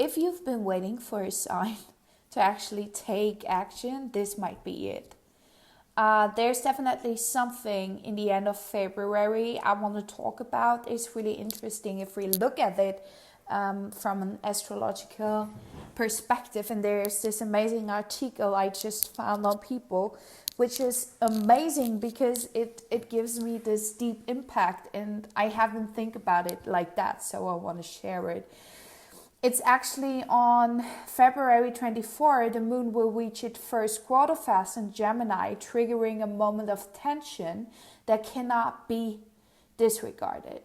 if you've been waiting for a sign to actually take action, this might be it. There's definitely something in the end of February I want to talk about. It's really interesting if we look at it from an astrological perspective. And there's this amazing article I just found on People, which is amazing because it gives me this deep impact, and I haven't think about it like that, so I want to share it. It's actually on February 24, the moon will reach its first quarter fast in Gemini, triggering a moment of tension that cannot be disregarded.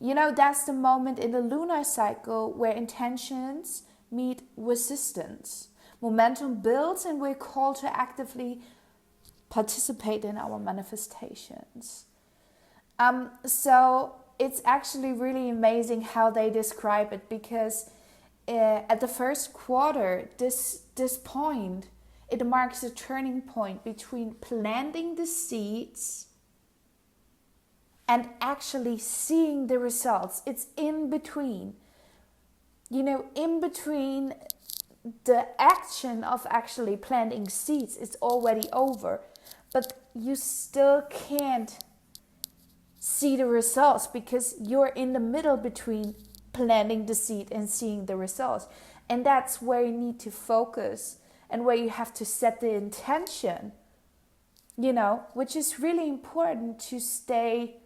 You know, that's the moment in the lunar cycle where intentions meet resistance. Momentum builds and we're called to actively participate in our manifestations. So it's actually really amazing how they describe it, because at the first quarter, this point, it marks a turning point between planting the seeds and actually seeing the results. It's in between. You know, in between the action of actually planting seeds, it's already over. But you still can't see the results because you're in the middle between planting the seed and seeing the results. And that's where you need to focus and where you have to set the intention, you know, which is really important to stay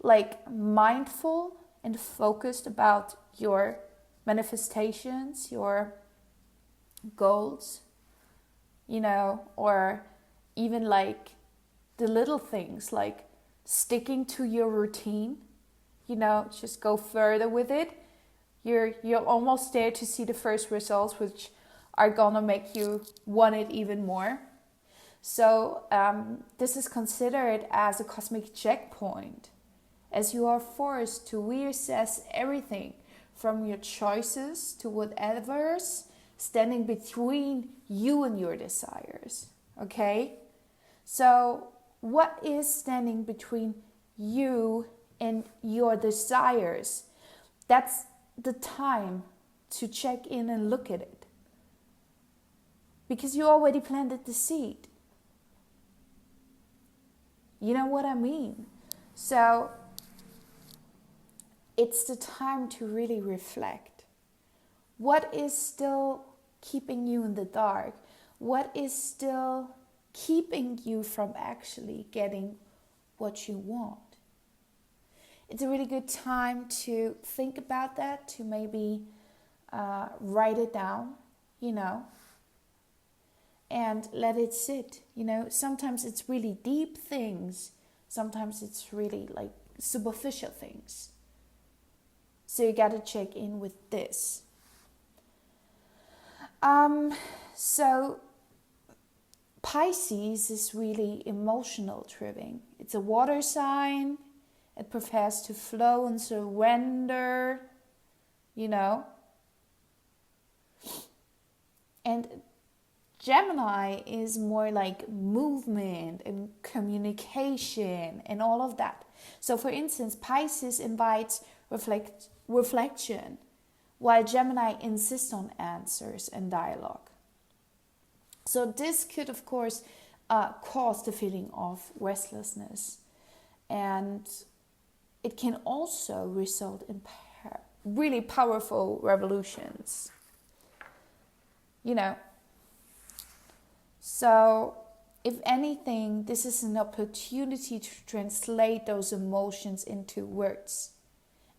like mindful and focused about your manifestations, your goals, you know, or even like the little things like sticking to your routine, you know, just go further with it. You're almost there to see the first results, which are gonna make you want it even more. So this is considered as a cosmic checkpoint, as you are forced to reassess everything from your choices to whatever's standing between you and your desires. Okay? So what is standing between you and your desires? That's the time to check in and look at it. Because you already planted the seed. You know what I mean? So it's the time to really reflect. What is still keeping you in the dark? What is still keeping you from actually getting what you want? It's a really good time to think about that, to maybe write it down, you know, and let it sit. You know, sometimes it's really deep things, sometimes it's really like superficial things. So you got to check in with this. So Pisces is really emotional driven. It's a water sign. It prefers to flow and surrender, you know. And Gemini is more like movement and communication and all of that. So for instance, Pisces invites reflection, while Gemini insists on answers and dialogue. So this could, of course, cause the feeling of restlessness. And it can also result in really powerful revolutions. You know. So, if anything, this is an opportunity to translate those emotions into words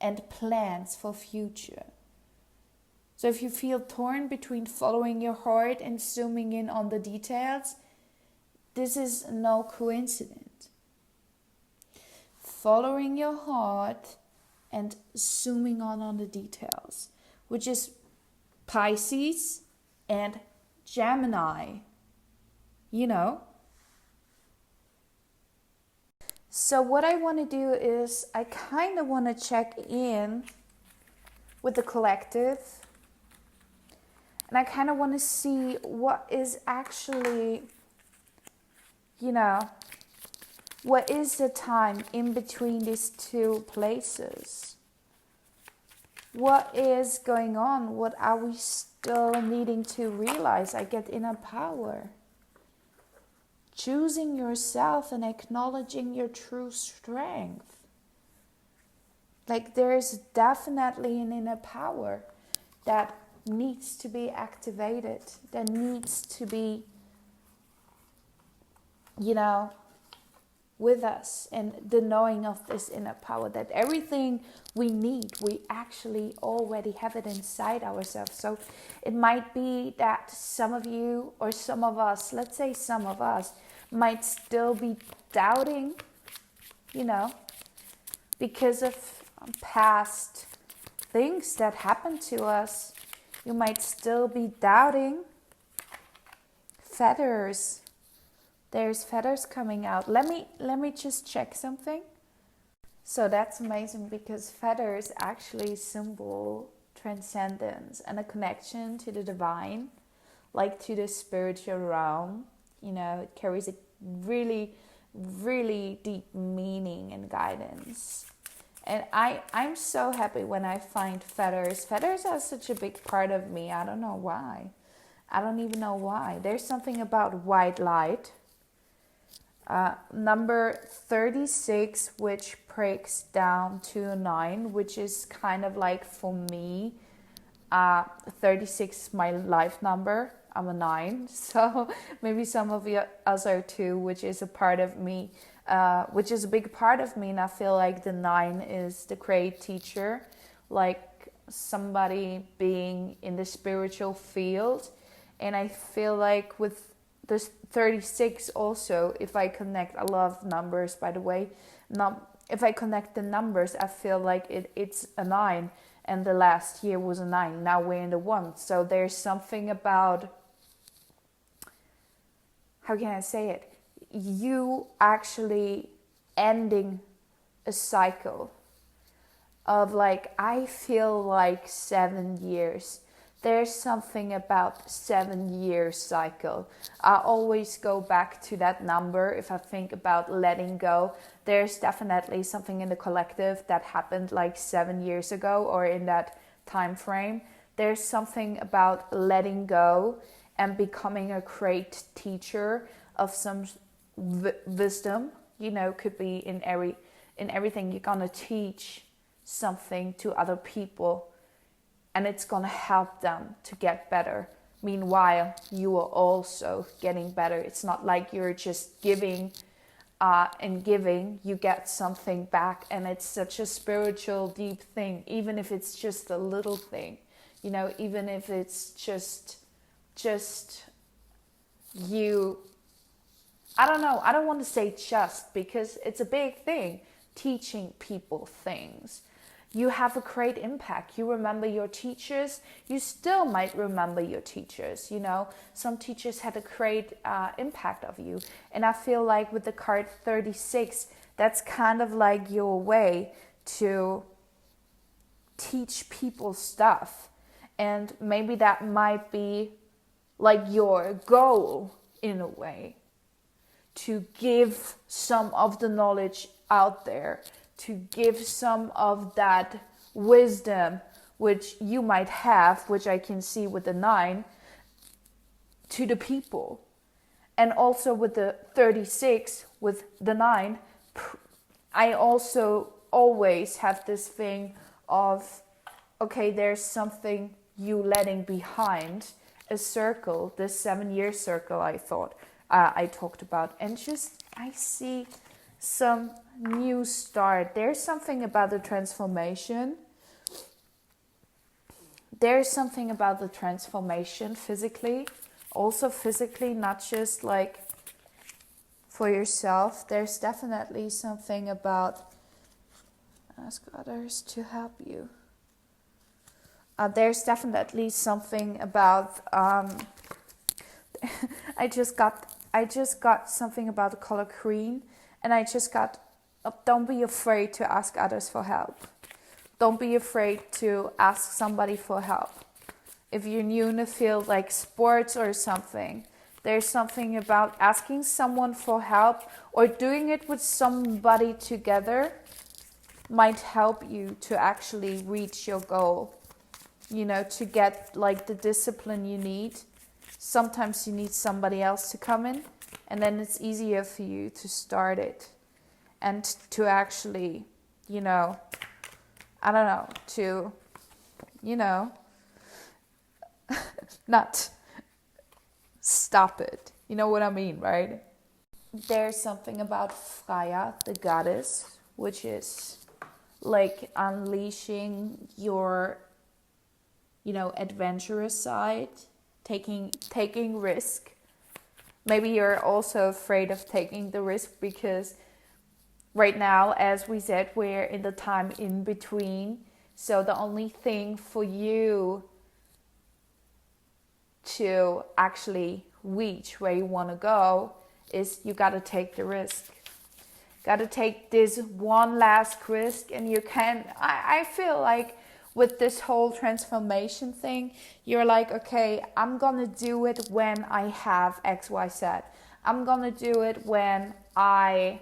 and plans for future. So if you feel torn between following your heart and zooming in on the details, this is no coincidence. Following your heart and zooming on the details, which is Pisces and Gemini, you know. So what I want to do is I kind of want to check in with the collective. And I kind of want to see what is actually, you know, what is the time in between these two places? What is going on? What are we still needing to realize? I get inner power. Choosing yourself and acknowledging your true strength. Like there's definitely an inner power that needs to be activated, that needs to be, with us, and the knowing of this inner power, that everything we need, we actually already have it inside ourselves. So it might be that some of you, or some of us, let's say some of us, might still be doubting, because of past things that happened to us. You might still be doubting. Feathers. There's feathers coming out. Let me just check something. So that's amazing, because feathers actually symbol transcendence and a connection to the divine, like to the spiritual realm. It carries a really, really deep meaning and guidance. And I'm so happy when I find feathers. Feathers are such a big part of me. I don't know why. I don't even know why. There's something about white light. Number 36, which breaks down to a 9, which is kind of like, for me, 36 is my life number. I'm a 9, so maybe some of you us are too, which is a part of me, which is a big part of me. And I feel like the 9 is the great teacher, like somebody being in the spiritual field. And I feel like with this 36 also, if I connect, I love numbers, by the way. If I connect the numbers, I feel like it's a 9, and the last year was a 9. Now we're in the 1. So there's something about, how can I say it? You actually ending a cycle of, like, I feel like 7 years. There's something about 7-year cycle. I always go back to that number if I think about letting go. There's definitely something in the collective that happened like 7 years ago, or in that time frame. There's something about letting go and becoming a great teacher of some wisdom. Could be in everything. You're gonna teach something to other people, and it's going to help them to get better. Meanwhile, you are also getting better. It's not like you're just giving and giving. You get something back, and it's such a spiritual, deep thing. Even if it's just a little thing, even if it's just you. I don't know. I don't want to say just, because it's a big thing. Teaching people things. You have a great impact. You remember your teachers. You still might remember your teachers. Some teachers had a great impact of you. And I feel like with the card 36, that's kind of like your way to teach people stuff. And maybe that might be like your goal in a way, to give some of the knowledge out there, to give some of that wisdom which you might have, which I can see with the 9, to the people. And also with the 36, with the 9, I also always have this thing of, okay, there's something you letting behind, a circle, this 7-year circle I talked about. And just, I see some new start. There's something about the transformation. There's something about the transformation physically. Also physically, not just like for yourself. There's definitely something about ask others to help you. There's definitely something about I just got something about the color green. And I just got, don't be afraid to ask others for help. Don't be afraid to ask somebody for help. If you're new in the field, like sports or something, there's something about asking someone for help, or doing it with somebody together, might help you to actually reach your goal. To get like the discipline you need. Sometimes you need somebody else to come in, and then it's easier for you to start it and to actually, I don't know, to, not stop it. You know what I mean, right? There's something about Freya, the goddess, which is like unleashing your, adventurous side, taking risk. Maybe you're also afraid of taking the risk because right now, as we said, we're in the time in between. So the only thing for you to actually reach where you want to go is you got to take the risk. Got to take this one last risk, and you can. I feel like with this whole transformation thing, you're like, okay, I'm gonna do it when I have XYZ. I'm gonna do it when I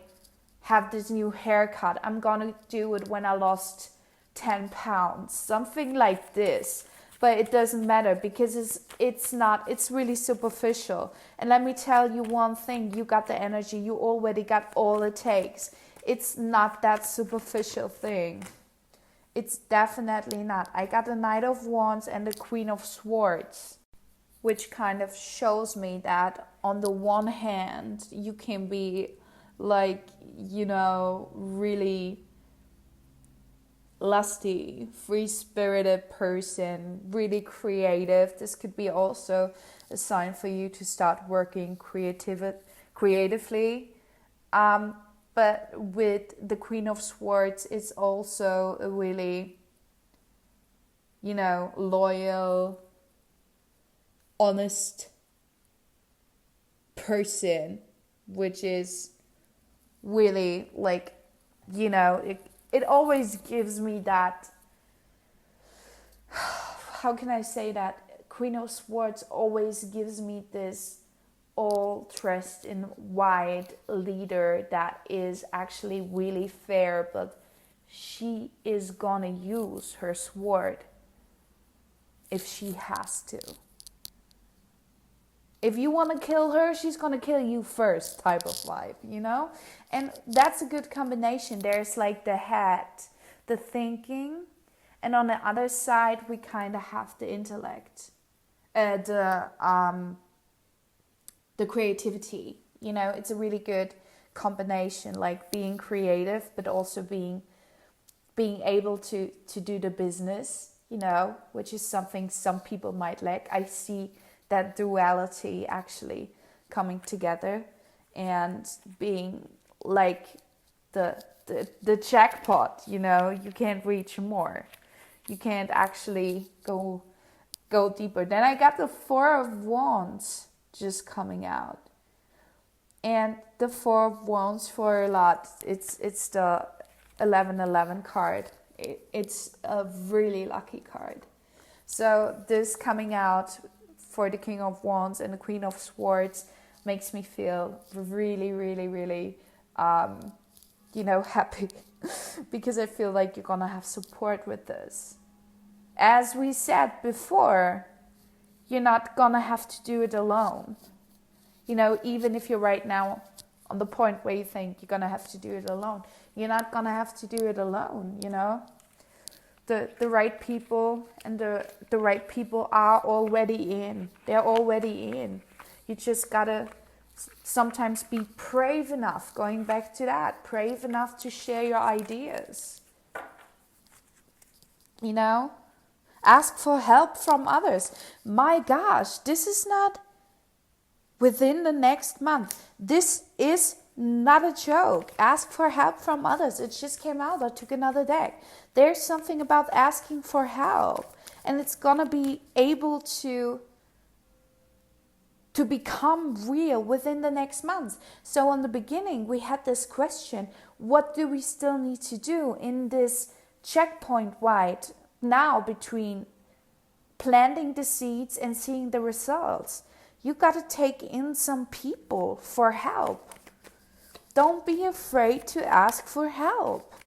have this new haircut. I'm gonna do it when I lost 10 pounds, something like this. But it doesn't matter because it's really superficial. And let me tell you one thing, you got the energy, you already got all it takes. It's not that superficial thing. It's definitely not. I got the Knight of Wands and the Queen of Swords, which kind of shows me that on the one hand, you can be like, really lusty, free-spirited person, really creative. This could be also a sign for you to start working creatively. But with the Queen of Swords, it's also a really, loyal, honest person, which is really like, it always gives me that, how can I say that? Queen of Swords always gives me this all dressed in white leader that is actually really fair, but she is gonna use her sword if she has to. If you want to kill her, she's gonna kill you first type of vibe, And that's a good combination. There's like the head, the thinking, and on the other side we kind of have the intellect, the creativity. It's a really good combination, like being creative but also being able to do the business, which is something some people might lack. I see that duality actually coming together and being like the jackpot, you can't reach more. You can't actually go deeper. Then I got the Four of Wands just coming out. And the Four of Wands for a lot, it's the 1111 card. It's a really lucky card. So this coming out for the King of Wands and the Queen of Swords makes me feel really, really, really, happy. Because I feel like you're gonna have support with this. As we said before, you're not gonna have to do it alone. Even if you're right now on the point where you think you're gonna have to do it alone, you're not gonna have to do it alone, The right people and the right people are already in. They're already in. You just gotta sometimes be brave enough, going back to that, brave enough to share your ideas. Ask for help from others. My gosh, this is not within the next month. This is not a joke. Ask for help from others. It just came out. I took another deck. There's something about asking for help. And it's going to be able to become real within the next month. So in the beginning, we had this question, what do we still need to do in this checkpoint right now between planting the seeds and seeing the results? You got to take in some people for help. Don't be afraid to ask for help.